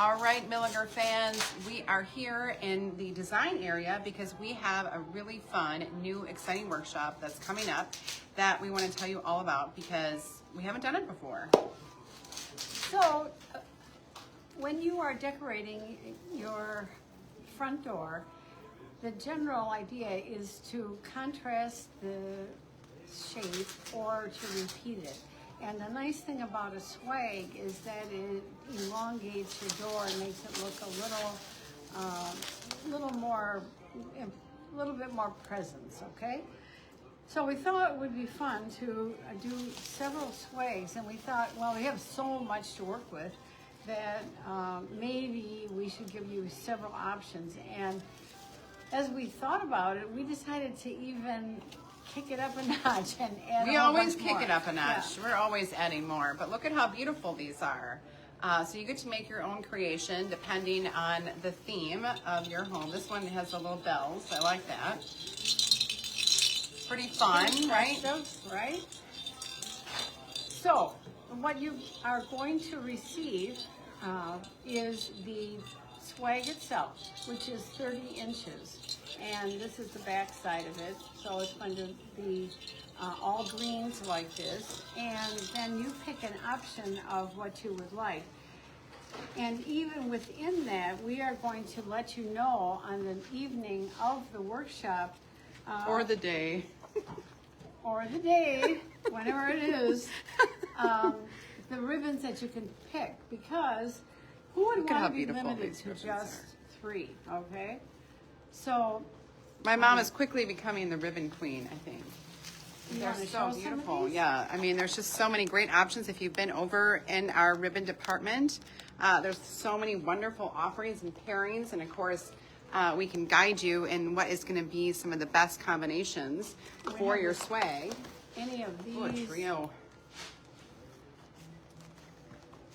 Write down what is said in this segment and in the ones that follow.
All right, Milliger fans, we are here in the design area because we have a really fun, new, exciting workshop that's coming up that we want to tell you all about because we haven't done it before. So, when you are decorating your front door, the general idea is to contrast the shape or to repeat it. And the nice thing about a swag is that it elongates your door and makes it look a little bit more presence, okay? So we thought it would be fun to do several swags, and we thought, well, we have so much to work with that maybe we should give you several options. And as we thought about it, we decided to even kick it up a notch and add. We always kick it up a notch. Yeah. We're always adding more. But look at how beautiful these are. So you get to make your own creation depending on the theme of your home. This one has the little bells. I like that. Pretty fun, right? Right. So what you are going to receive is the swag itself, which is 30 inches. And this is the back side of it, so it's going to be all greens like this. And then you pick an option of what you would like. And even within that, we are going to let you know on the evening of the workshop. Or the day. Or the day, whenever it is, the ribbons that you can pick. Because who would want to be limited to just 3, okay? So, my mom is quickly becoming the ribbon queen, I think. They're so beautiful. Yeah, I mean, there's just so many great options. If you've been over in our ribbon department, there's so many wonderful offerings and pairings, and of course, we can guide you in what is going to be some of the best combinations for your swag. Any of these. Oh, a trio.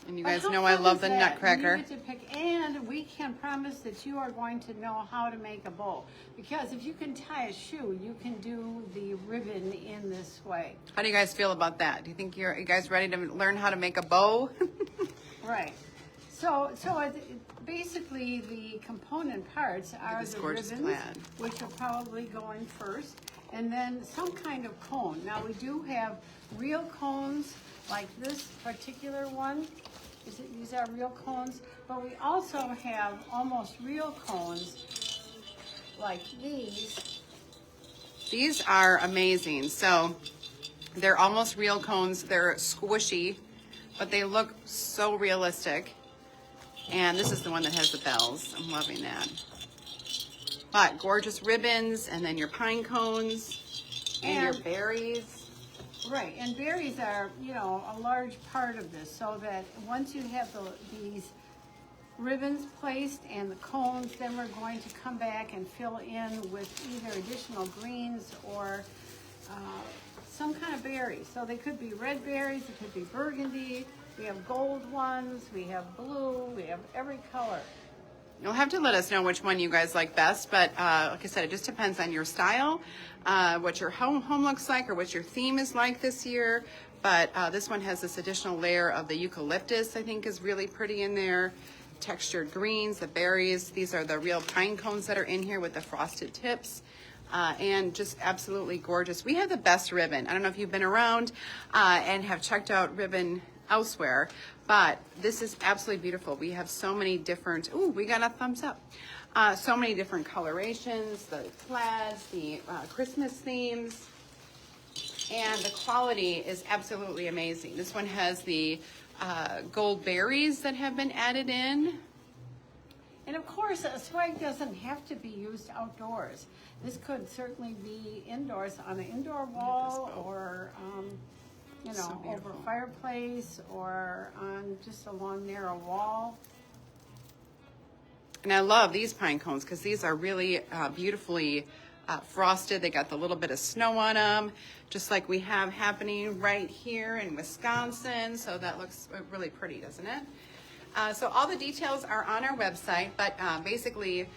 And you guys know I love the Nutcracker. You get to pick, and we can promise that you are going to know how to make a bow. Because if you can tie a shoe, you can do the ribbon in this way. How do you guys feel about that? Do you think you guys ready to learn how to make a bow? Right. So basically the component parts are the ribbons, which are probably going first, and then some kind of cone. Now we do have real cones like this particular one. These are real cones, but we also have almost real cones like these. These are amazing. So they're almost real cones. They're squishy, but they look so realistic. And this is the one that has the bells. I'm loving that. But gorgeous ribbons, and then your pine cones, and your berries. Right, and berries are, you know, a large part of this, so that once you have these ribbons placed and the cones, then we're going to come back and fill in with either additional greens or some kind of berries. So they could be red berries, it could be burgundy, we have gold ones, we have blue, we have every color. You'll have to let us know which one you guys like best, but like I said, it just depends on your style, what your home looks like, or what your theme is like this year. But this one has this additional layer of the eucalyptus, I think is really pretty in there. Textured greens, the berries. These are the real pine cones that are in here with the frosted tips. And just absolutely gorgeous. We have the best ribbon. I don't know if you've been around and have checked out ribbon elsewhere, but this is absolutely beautiful. We have so many different, ooh, we got a thumbs up. So many different colorations, the plaids, the Christmas themes, and the quality is absolutely amazing. This one has the gold berries that have been added in. And of course, a swag doesn't have to be used outdoors. This could certainly be indoors on an indoor wall, or you know, So over a fireplace, or on just a long narrow wall. And I love these pine cones because these are really beautifully frosted. They got the little bit of snow on them, just like we have happening right here in Wisconsin. So that looks really pretty, doesn't it? So all the details are on our website, but basically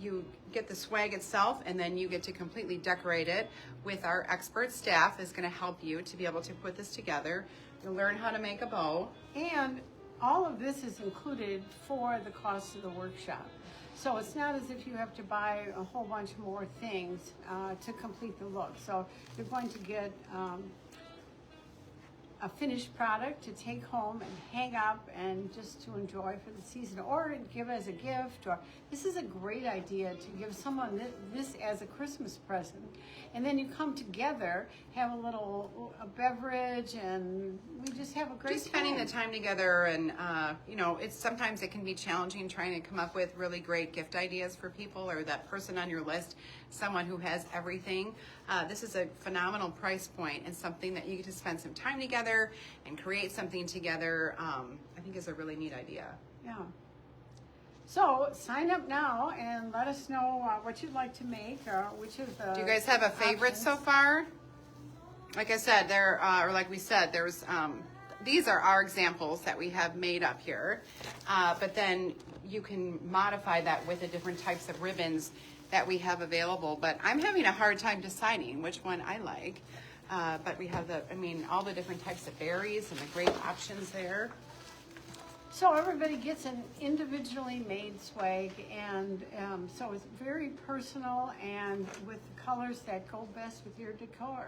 you get the swag itself, and then you get to completely decorate it with our expert staff is going to help you to be able to put this together. You'll learn how to make a bow. And all of this is included for the cost of the workshop. So it's not as if you have to buy a whole bunch more things to complete the look. So you're going to get a finished product to take home and hang up and just to enjoy for the season, or give as a gift. Or this is a great idea to give someone this as a Christmas present, and then you come together, have a beverage, and we just have a great Just spending the time together, and you know, sometimes it can be challenging trying to come up with really great gift ideas for people, or that person on your list, someone who has everything. This is a phenomenal price point, and something that you get to spend some time together and create something together. I think is a really neat idea. Yeah. So sign up now and let us know what you'd like to make, or which of the. Do you guys have a favorite options. so far? Like I said, or like we said, there's these are our examples that we have made up here, but then you can modify that with the different types of ribbons that we have available. But I'm having a hard time deciding which one I like. But we have all the different types of berries and the great options there. So everybody gets an individually made swag, and so it's very personal and with the colors that go best with your decor.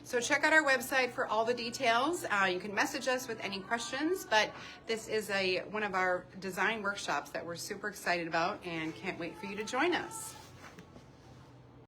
So check out our website for all the details. You can message us with any questions, but this is one of our design workshops that we're super excited about and can't wait for you to join us.